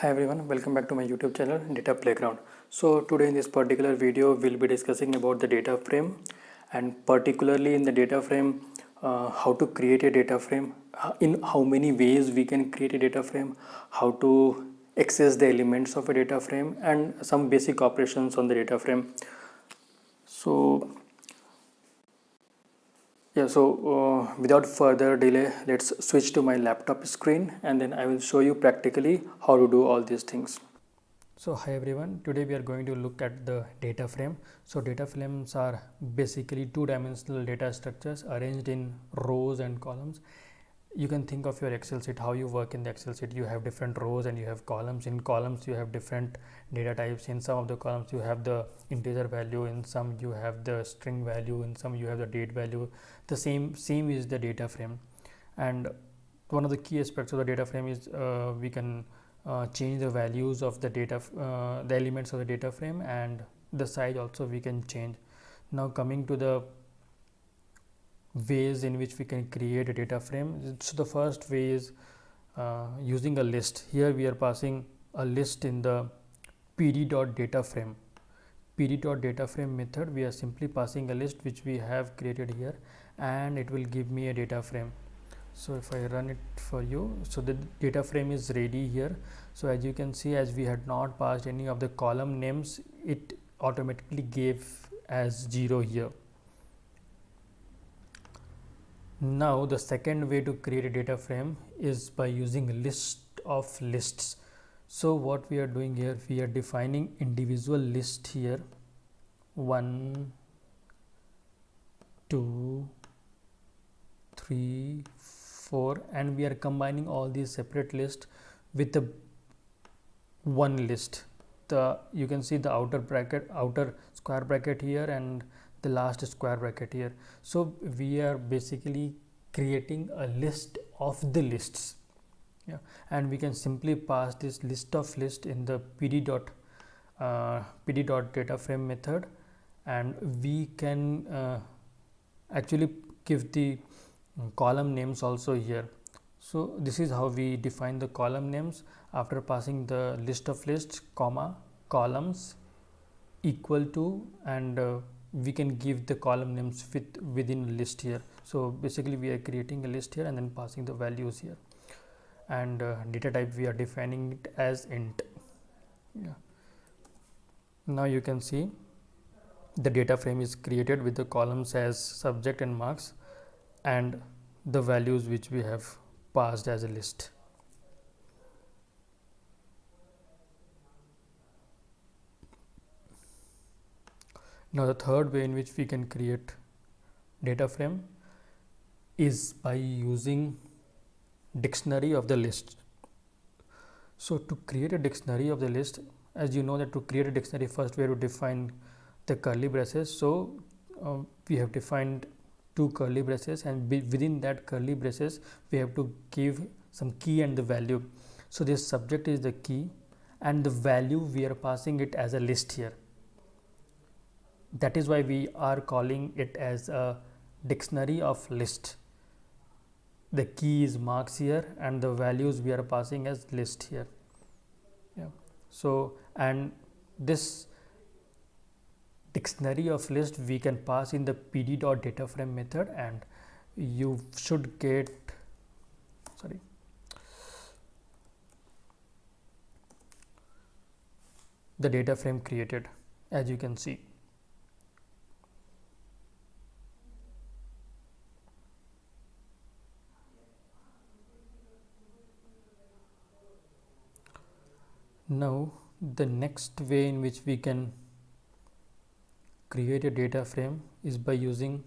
Hi everyone, welcome back to my YouTube channel Data Playground. So today in this particular video we'll be discussing about the data frame, and particularly in the data frame, how to create a data frame, in how many ways we can create a data frame, how to access the elements of a data frame, and some basic operations on the data frame. So without further delay, let's switch to my laptop screen and then I will show you practically how to do all these things. So hi everyone, today we are going to look at the data frame. So data frames are basically two-dimensional data structures arranged in rows and columns. You can think of your Excel sheet, how you work in the Excel sheet. You have different rows and you have columns. In columns you have different data types. In some of the columns you have the integer value, in some you have the string value, in some you have the date value. The same is the data frame. And one of the key aspects of the data frame is we can change the values of the data, the elements of the data frame, and the size also we can change. Now coming to the ways in which we can create a data frame. So the first way is using a list. Here we are passing a list in the pd.dataframe. pd.dataframe method, we are simply passing a list which we have created here, and it will give me a data frame. So if I run it for you, so the data frame is ready here. So as you can see, as we had not passed any of the column names, it automatically gave as 0 here. Now the second way to create a data frame is by using a list of lists. So what we are doing here, we are defining individual list here, 1, 2, 3, 4, and we are combining all these separate lists with the one list. You can see the outer square bracket here and the last square bracket here. So we are basically creating a list of the lists, and we can simply pass this list of list in the pd.dataframe method, and we can actually give the column names also here. So this is how we define the column names after passing the list of lists, comma, columns equal to, and we can give the column names within list here. So basically we are creating a list here and then passing the values here, and data type we are defining it as int. Now you can see the data frame is created with the columns as subject and marks, and the values which we have passed as a list. Now the third way in which we can create data frame is by using dictionary of the list. So to create a dictionary of the list, as you know that to create a dictionary, first we have to define the curly braces. So we have defined two curly braces, and within that curly braces we have to give some key and the value. So this subject is the key, and the value we are passing it as a list here. That is why we are calling it as a dictionary of list. The key is marks here and the values we are passing as list here. So, and this dictionary of list we can pass in the pd.dataframe method, and you should get the data frame created, as you can see. Now the next way in which we can create a data frame is by using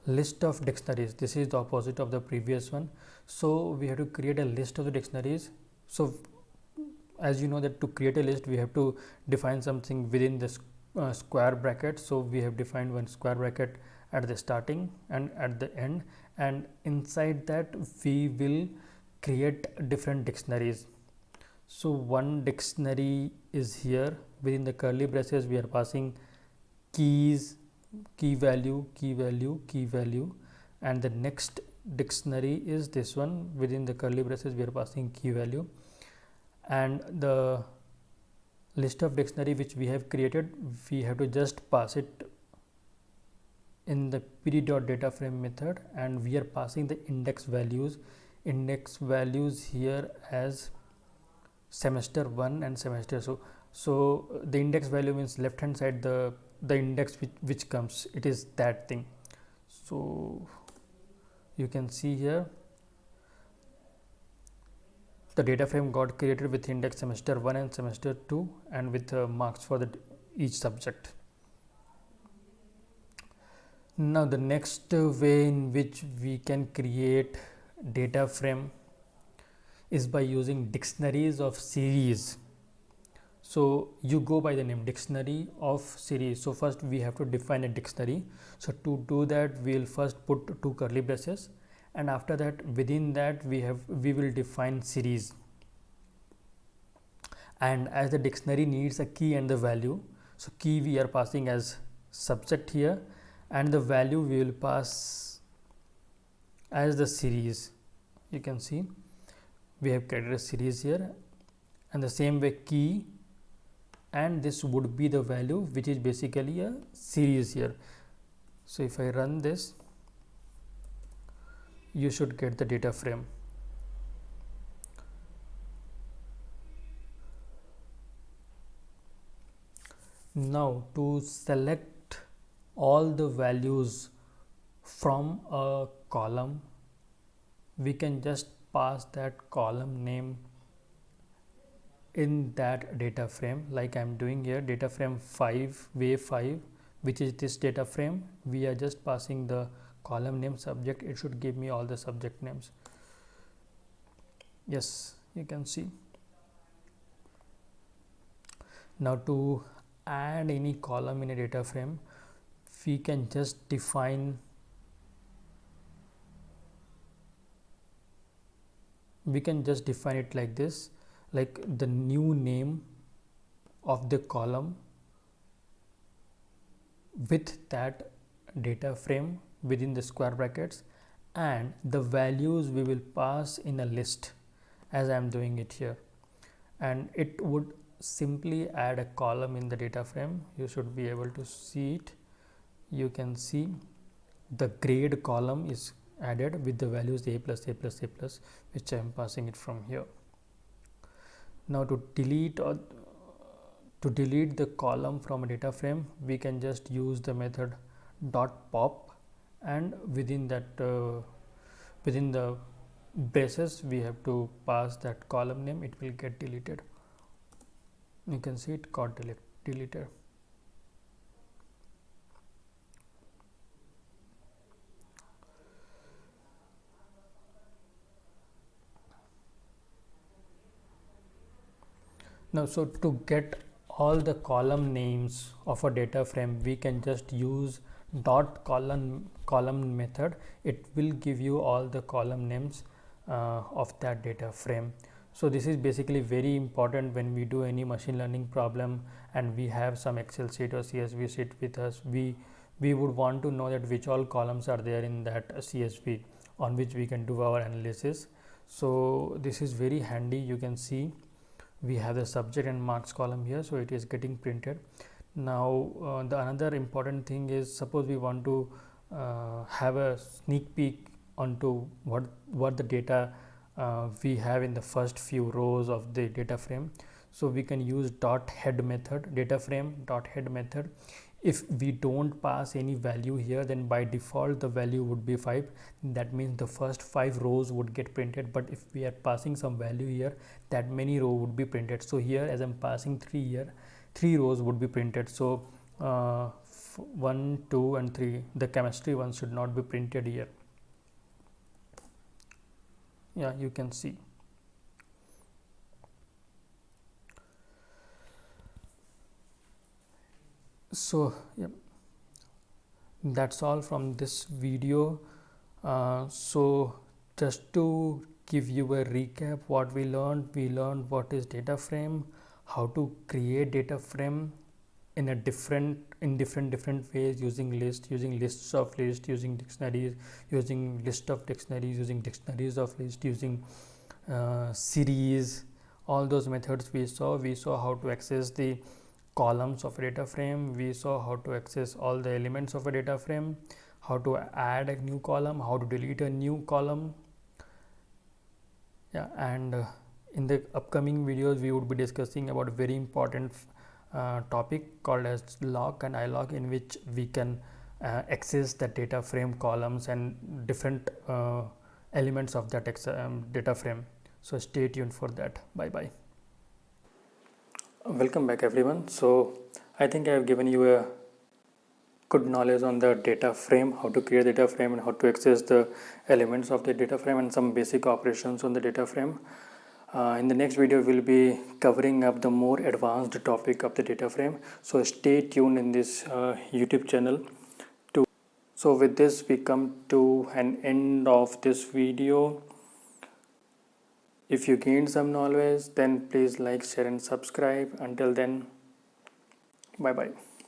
list of dictionaries. This is the opposite of the previous one. So we have to create a list of the dictionaries. So as you know that to create a list we have to define something within the square bracket. So we have defined one square bracket at the starting and at the end, and inside that we will create different dictionaries. So one dictionary is here. Within the curly braces we are passing keys, key value, key value, key value, and the next dictionary is this one. Within the curly braces we are passing key value, and the list of dictionary which we have created, we have to just pass it in the pd.dataframe method, and we are passing the index values here as semester 1 and semester. So the index value means left hand side, the index which comes, it is that thing. So you can see here the data frame got created with index semester 1 and semester 2 and with marks for each subject. Now the next way in which we can create data frame is by using dictionaries of series. So you go by the name dictionary of series. So first we have to define a dictionary. So to do that, we will first put two curly braces, and after that, within that we will define series. And as the dictionary needs a key and the value, so key we are passing as subject here, and the value we will pass as the series. You can see we have created a series here, and the same way key, and this would be the value which is basically a series here. So if I run this, you should get the data frame. Now to select all the values from a column, we can just pass that column name in that data frame, like I am doing here. Data frame 5, way 5, which is this data frame. We are just passing the column name subject. It should give me all the subject names. Yes, you can see. Now to add any column in a data frame, we can just define it like this, like the new name of the column with that data frame within the square brackets, and the values we will pass in a list as I am doing it here, and it would simply add a column in the data frame. You should be able to see it. You can see the grade column is added with the values a plus a plus a plus, which I am passing it from here. Now to delete the column from a data frame, we can just use the method .pop, and within that within the braces we have to pass that column name. It will get deleted. You can see it got deleted. Now, so to get all the column names of a data frame, we can just use .column method. It will give you all the column names of that data frame. So this is basically very important when we do any machine learning problem and we have some Excel sheet or CSV sheet with us. We would want to know that which all columns are there in that CSV on which we can do our analysis. So this is very handy. You can see we have the subject and marks column here, so it is getting printed. Now the another important thing is, suppose we want to have a sneak peek onto what the data we have in the first few rows of the data frame. So we can use .head method, data frame .head method. If we don't pass any value here, then by default the value would be 5. That means the first 5 rows would get printed, but if we are passing some value here, that many row would be printed. So here, as I'm passing 3 here, 3 rows would be printed. So 1, 2 and 3, the chemistry one should not be printed here. Yeah, you can see. So yeah, that's all from this video. So just to give you a recap, what we learned what is data frame, how to create data frame in different ways, using lists of lists, using dictionaries, using list of dictionaries, using dictionaries of list, using series all those methods we saw how to access the columns of a data frame, we saw how to access all the elements of a data frame, how to add a new column, how to delete a new column. Yeah, and in the upcoming videos we would be discussing about a very important topic called as log and ilog, in which we can access the data frame columns and different elements of that data frame. So stay tuned for that. Bye bye. Welcome back everyone. So I think I have given you a good knowledge on the data frame, how to create data frame and how to access the elements of the data frame and some basic operations on the data frame. In the next video we'll be covering up the more advanced topic of the data frame, so stay tuned in this YouTube channel. So with this we come to an end of this video. If you gained some knowledge, then please like, share and subscribe. Until then, bye bye.